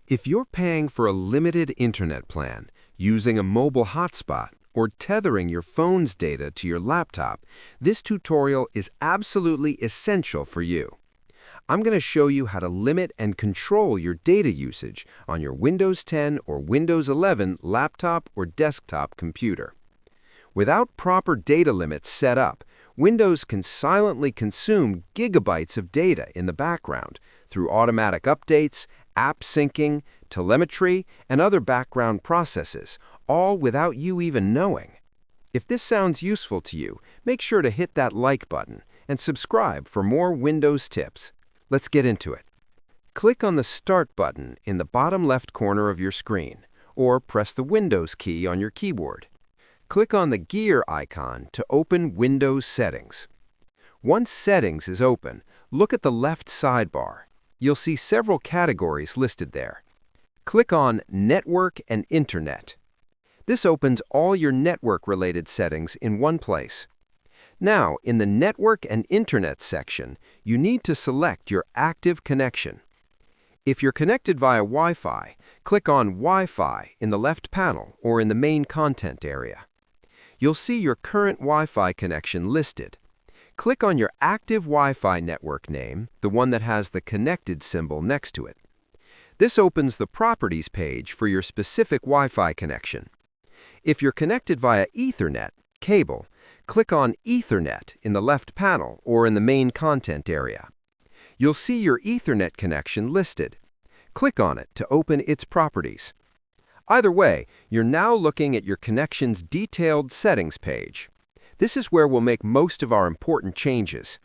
If you're paying for a limited internet plan, using a mobile hotspot, or tethering your phone's data to your laptop, this tutorial is absolutely essential for you. I'm going to show you how to limit and control your data usage on your Windows 10 or Windows 11 laptop or desktop computer. Without proper data limits set up, Windows can silently consume gigabytes of data in the background through automatic updates, app syncing, telemetry, and other background processes, all without you even knowing. If this sounds useful to you, make sure to hit that like button and subscribe for more Windows tips. Let's get into it. Click on the Start button in the bottom left corner of your screen, or press the Windows key on your keyboard. Click on the gear icon to open Windows Settings. Once Settings is open, look at the left sidebar. You'll see several categories listed there. Click on Network and Internet. This opens all your network-related settings in one place. Now, in the Network and Internet section, you need to select your active connection. If you're connected via Wi-Fi, click on Wi-Fi in the left panel or in the main content area. You'll see your current Wi-Fi connection listed. Click on your active Wi-Fi network name, the one that has the connected symbol next to it. This opens the Properties page for your specific Wi-Fi connection. If you're connected via Ethernet, cable, click on Ethernet in the left panel or in the main content area. You'll see your Ethernet connection listed. Click on it to open its properties. Either way, you're now looking at your connection's detailed settings page. This is where we'll make most of our important changes.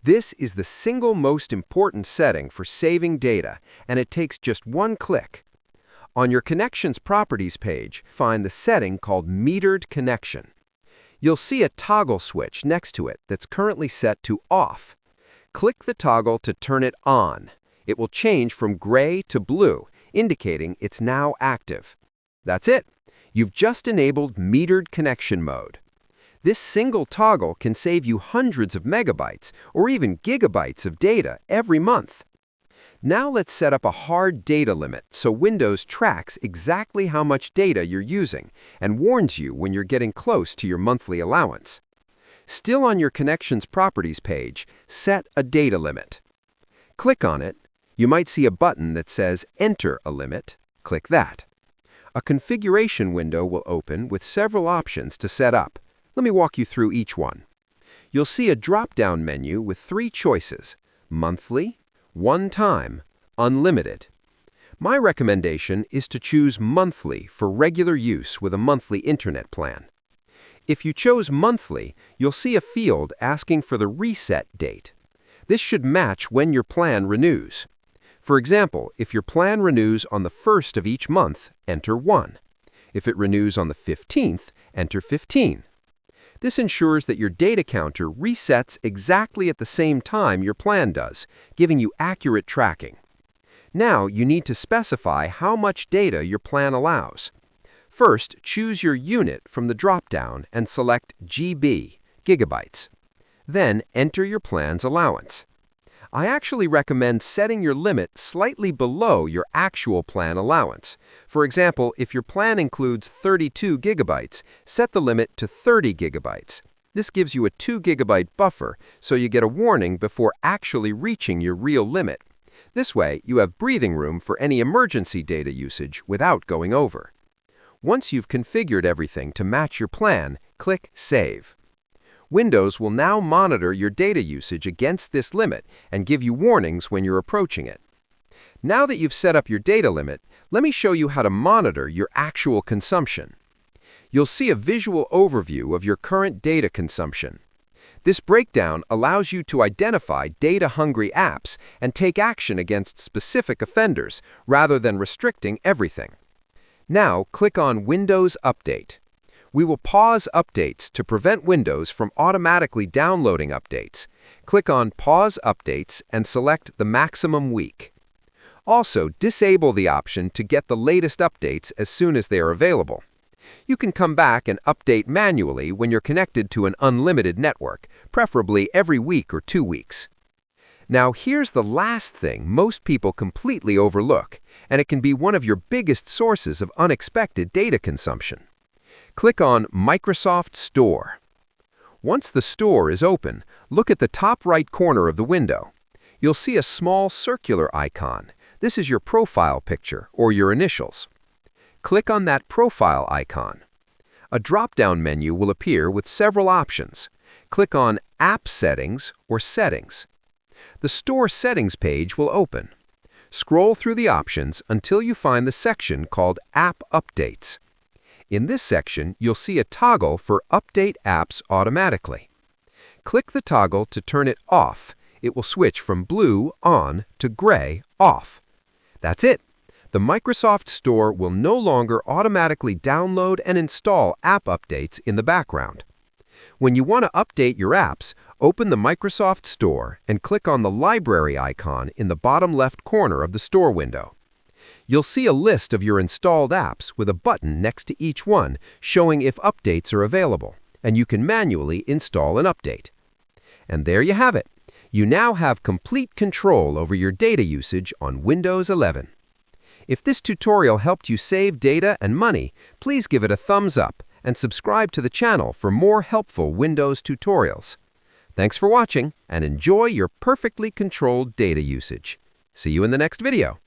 This is the single most important setting for saving data, and it takes just one click. On your Connections Properties page, find the setting called Metered Connection. You'll see a toggle switch next to it that's currently set to Off. Click the toggle to turn it on. It will change from gray to blue, indicating it's now active. That's it. You've just enabled Metered Connection mode. This single toggle can save you hundreds of megabytes or even gigabytes of data every month. Now let's set up a hard data limit so Windows tracks exactly how much data you're using and warns you when you're getting close to your monthly allowance. Still on your Connections Properties page, set a data limit. Click on it. You might see a button that says Enter a Limit. Click that. A configuration window will open with several options to set up. Let me walk you through each one. You'll see a drop-down menu with three choices: monthly, one time, unlimited. My recommendation is to choose monthly for regular use with a monthly internet plan. If you chose monthly, you'll see a field asking for the reset date. This should match when your plan renews. For example, if your plan renews on the 1st of each month, enter 1. If it renews on the 15th, enter 15. This ensures that your data counter resets exactly at the same time your plan does, giving you accurate tracking. Now you need to specify how much data your plan allows. First, choose your unit from the drop-down and select GB, gigabytes. Then enter your plan's allowance. I actually recommend setting your limit slightly below your actual plan allowance. For example, if your plan includes 32 gigabytes, set the limit to 30 gigabytes. This gives you a 2 gigabyte buffer, so you get a warning before actually reaching your real limit. This way, you have breathing room for any emergency data usage without going over. Once you've configured everything to match your plan, click Save. Windows will now monitor your data usage against this limit and give you warnings when you're approaching it. Now that you've set up your data limit, let me show you how to monitor your actual consumption. You'll see a visual overview of your current data consumption. This breakdown allows you to identify data-hungry apps and take action against specific offenders rather than restricting everything. Now click on Windows Update. We will pause updates to prevent Windows from automatically downloading updates. Click on Pause Updates and select the maximum week. Also, disable the option to get the latest updates as soon as they are available. You can come back and update manually when you're connected to an unlimited network, preferably every week or 2 weeks. Now here's the last thing most people completely overlook, and it can be one of your biggest sources of unexpected data consumption. Click on Microsoft Store. Once the store is open, look at the top right corner of the window. You'll see a small circular icon. This is your profile picture or your initials. Click on that profile icon. A drop-down menu will appear with several options. Click on App Settings or Settings. The Store Settings page will open. Scroll through the options until you find the section called App Updates. In this section, you'll see a toggle for Update Apps Automatically. Click the toggle to turn it off. It will switch from blue on to gray off. That's it. The Microsoft Store will no longer automatically download and install app updates in the background. When you want to update your apps, open the Microsoft Store and click on the Library icon in the bottom left corner of the store window. You'll see a list of your installed apps with a button next to each one showing if updates are available, and you can manually install an update. And there you have it. You now have complete control over your data usage on Windows 11. If this tutorial helped you save data and money, please give it a thumbs up and subscribe to the channel for more helpful Windows tutorials. Thanks for watching and enjoy your perfectly controlled data usage. See you in the next video.